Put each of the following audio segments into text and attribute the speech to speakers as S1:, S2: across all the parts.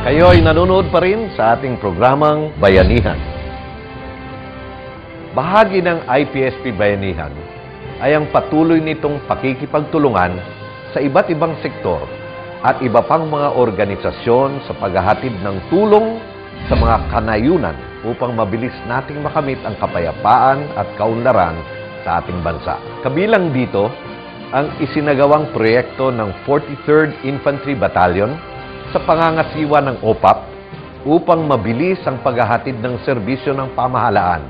S1: Kayo ay nanonood pa rin sa ating programang Bayanihan. Bahagi ng IPSP Bayanihan ay ang patuloy nitong pakikipagtulungan sa iba't ibang sektor at iba pang mga organisasyon sa paghahatid ng tulong sa mga kanayunan upang mabilis nating makamit ang kapayapaan at kaunlaran sa ating bansa. Kabilang dito ang isinagawang proyekto ng 43rd Infantry Battalion sa pangangasiwa ng OPAP upang mabilis ang paghahatid ng serbisyo ng pamahalaan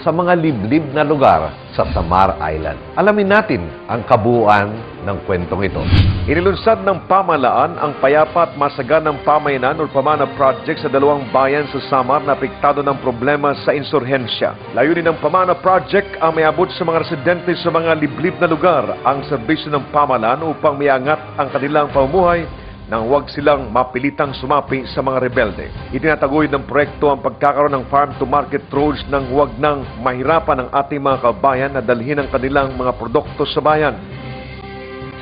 S1: sa mga liblib na lugar sa Samar Island. Alamin natin ang kabuuan ng kwentong ito.
S2: Inilunsad ng pamahalaan ang payapa at masaganang pamayanan o pamana project sa dalawang bayan sa Samar na apektado ng problema sa insurhensya. Layunin ng pamana project ang mayabot sa mga residente sa mga liblib na lugar ang serbisyo ng pamahalaan upang mayangat ang kanilang pamumuhay nang huwag silang mapilitang sumapi sa mga rebelde. Itinataguyod ng proyekto ang pagkakaroon ng farm-to-market roads nang huwag nang mahirapan ang ating mga kabayan na dalhin ang kanilang mga produkto sa bayan.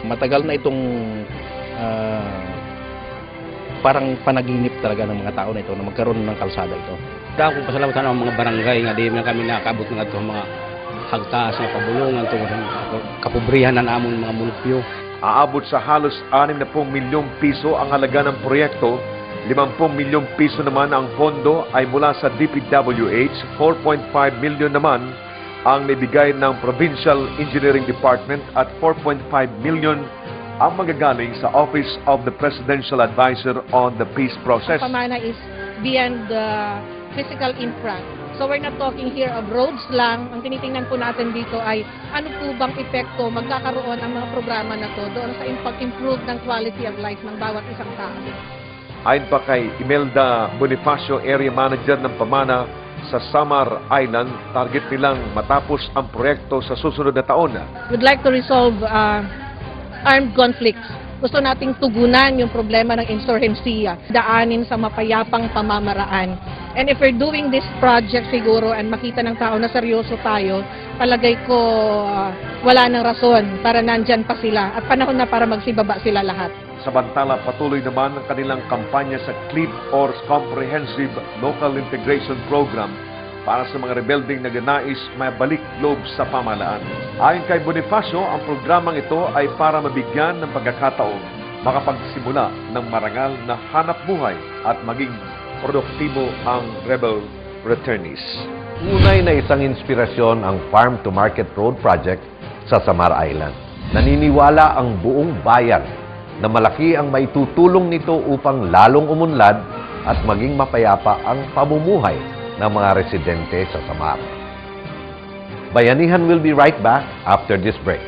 S3: Matagal na itong parang panaginip talaga ng mga tao na ito na magkaroon ng kalsada ito.
S4: Dako pasalamatan ang mga barangay nga di man kami nakabot ng ato mga hagtas na pabulungan tungod kapobrihan na namon mga munupyo.
S2: Aabot sa halos 60 milyong piso ang halaga ng proyekto. 50 milyong piso naman ang pondo ay mula sa DPWH, 4.5 million naman ang nabigay ng Provincial Engineering Department at 4.5 million ang magagaling sa Office of the Presidential Advisor on the Peace Process.
S5: Pamana is beyond the physical infra. So we're not talking here of roads lang. Ang tinitingnan po natin dito ay ano po bang epekto magkakaroon ang mga programa na to doon sa pag-improve ng quality of life ng bawat isang tao.
S2: Ayon pa kay Imelda Bonifacio, Area Manager ng Pamana sa Samar Island, target nilang matapos ang proyekto sa susunod na taon.
S5: We'd like to resolve armed conflicts. Gusto nating tugunan yung problema ng insurhensiya, daanin sa mapayapang pamamaraan. And if we're doing this project siguro and makita ng tao na seryoso tayo, palagay ko wala nang rason para nandyan pa sila at panahon na para magsibaba sila lahat.
S2: Samantala, patuloy naman ang kanilang kampanya sa CLIP or Comprehensive Local Integration Program para sa mga rebelding nagnanais mabalik loob sa pamahalaan. Ayon kay Bonifacio, ang programang ito ay para mabigyan ng pagkakataon makapagsimula ng marangal na hanap buhay at maging produktibo ang rebel returnees.
S1: Tunay na isang inspirasyon ang Farm to Market Road Project sa Samar Island. Naniniwala ang buong bayan na malaki ang maitutulong nito upang lalong umunlad at maging mapayapa ang pamumuhay ng mga residente sa Samar. Bayanihan will be right back after this break.